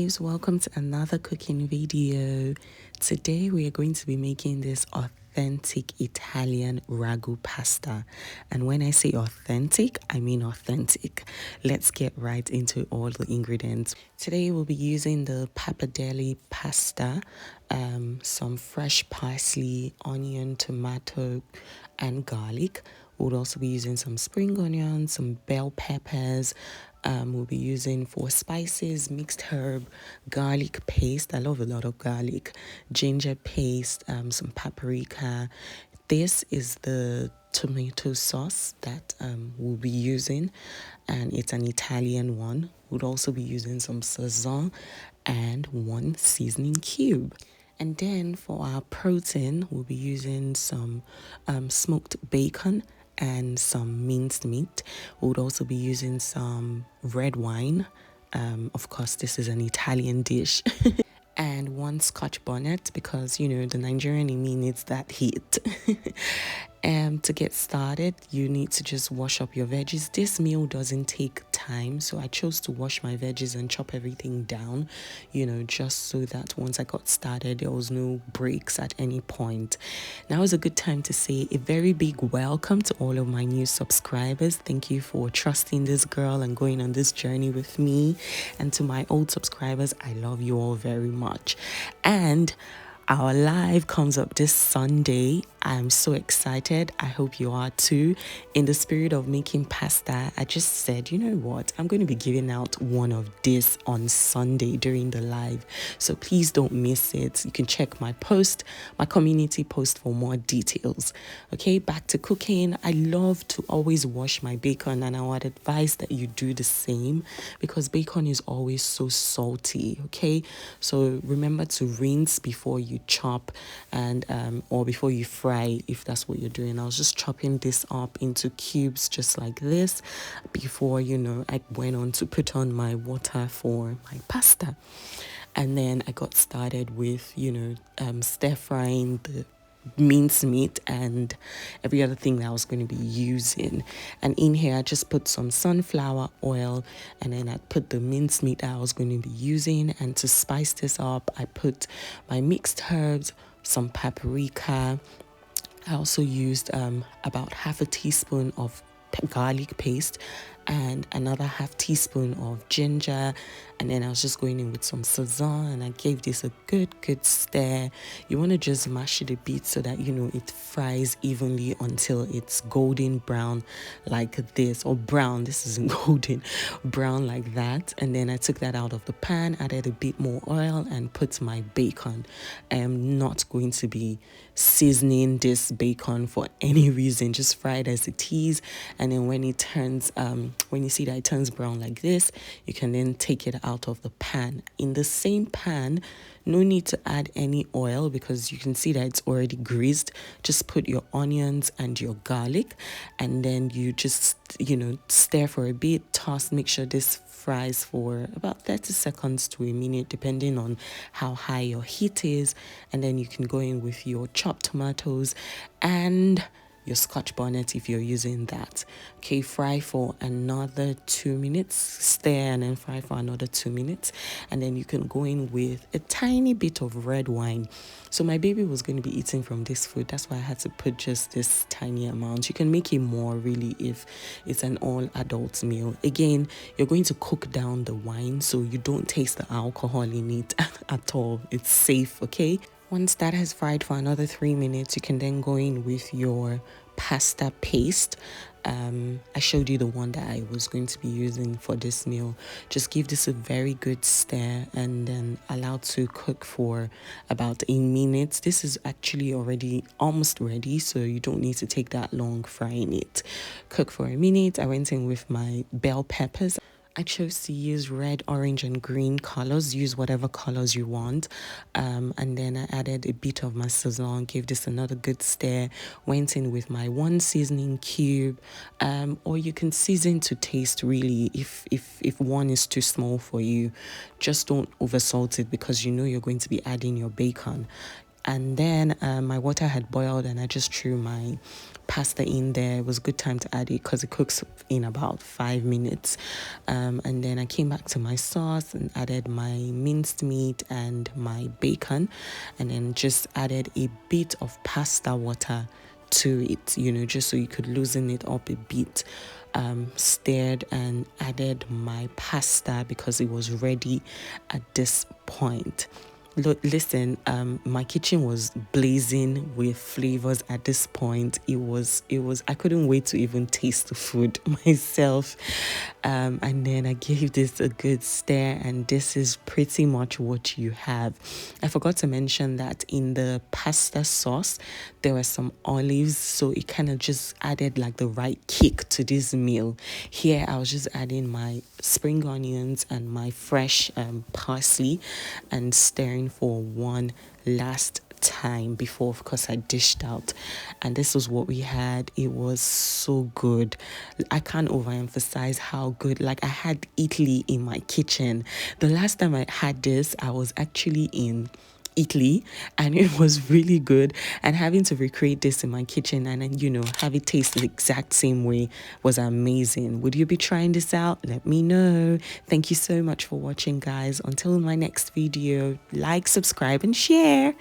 babes, welcome to another cooking video. Today we are going to be making this authentic Italian ragu pasta, and when I say authentic, I mean authentic. Let's get right into all the ingredients. Today we'll be using the pappardelle pasta, some fresh parsley, onion, tomato and garlic. We'll also be using some spring onions, some bell peppers. We'll be using for spices, mixed herb, garlic paste. I love a lot of garlic, ginger paste, some paprika. This is the tomato sauce that we'll be using, and it's an Italian one. We'll also be using some sazon and one seasoning cube. And then for our protein, we'll be using some smoked bacon and some minced meat. We'll also be using some red wine. Of course, this is an Italian dish. And one scotch bonnet because, you know, the Nigerian in me needs that heat. To get started, you need to just wash up your veggies. This meal doesn't take time, so I chose to wash my veggies and chop everything down, you know, just so that once I got started, there was no breaks at any point. Now is a good time to say a very big welcome to all of my new subscribers. Thank you for trusting this girl and going on this journey with me. And to my old subscribers, I love you all very much. And our live comes up this Sunday. I'm so excited. I hope you are too. In the spirit of making pasta, I just said, you know what? I'm going to be giving out one of this on Sunday during the live. So please don't miss it. You can check my post, my community post for more details. Okay, back to cooking. I love to always wash my bacon, and I would advise that you do the same because bacon is always so salty. Okay, so remember to rinse before you chop and or before you fry if that's what you're doing. I was just chopping this up into cubes just like this before, you know, I went on to put on my water for my pasta. And then I got started with, you know, stir frying the minced meat and every other thing that I was going to be using. And in here I just put some sunflower oil, and then I put the minced meat that I was going to be using. And to spice this up, I put my mixed herbs, some paprika. I also used about half a teaspoon of garlic paste and another half teaspoon of ginger, and then I was just going in with some sazon, and I gave this a good stir. You want to just mash it a bit so that, you know, it fries evenly until it's golden brown like this, or brown, this isn't golden, brown like that. And then I took that out of the pan, added a bit more oil, and put my bacon. I am not going to be seasoning this bacon for any reason, just fry it as it is. And then when it turns when you see that it turns brown like this, you can then take it out of the pan. In the same pan, no need to add any oil because you can see that it's already greased. Just put your onions and your garlic, and then you just, you know, stir for a bit, toss, make sure this fries for about 30 seconds to a minute depending on how high your heat is. And then you can go in with your chopped tomatoes and your scotch bonnet if you're using that. Okay, fry for another 2 minutes, stir, and then fry for another 2 minutes. And then you can go in with a tiny bit of red wine. So my baby was going to be eating from this food, that's why I had to put just this tiny amount. You can make it more really if it's an all adult meal. Again, you're going to cook down the wine so you don't taste the alcohol in it at all. It's safe. Okay, once that has fried for another 3 minutes, you can then go in with your pasta paste. I showed you the one that I was going to be using for this meal. Just give this a very good stir and then allow to cook for about 8 minutes. This is actually already almost ready, so you don't need to take that long frying it. Cook for a minute. I went in with my bell peppers. I chose to use red, orange, and green colors. Use whatever colors you want. And then I added a bit of my sazon, gave this another good stir, went in with my one seasoning cube, or you can season to taste really if one is too small for you. Just don't over salt it because you know you're going to be adding your bacon. And then my water had boiled and I just threw my pasta in there. It was a good time to add it because it cooks in about 5 minutes. And then I came back to my sauce and added my minced meat and my bacon, and then just added a bit of pasta water to it, just so you could loosen it up a bit. Stirred and added my pasta because it was ready at this point. Look, listen, my kitchen was blazing with flavors at this point. It was, I couldn't wait to even taste the food myself. And then I gave this a good stir, and this is pretty much what you have. I forgot to mention that in the pasta sauce, there were some olives, so it kind of just added like the right kick to this meal. Here, I was just adding my spring onions and my fresh parsley and stirring for one last time before, of course, I dished out. And this was what we had. It was so good. I can't overemphasize how good. Like, I had Italy in my kitchen. The last time I had this, I was actually in Italy, and it was really good. And having to recreate this in my kitchen and then have it taste the exact same way was amazing. Would you be trying this out? Let me know. Thank you so much for watching, guys. Until my next video, like, subscribe, and share.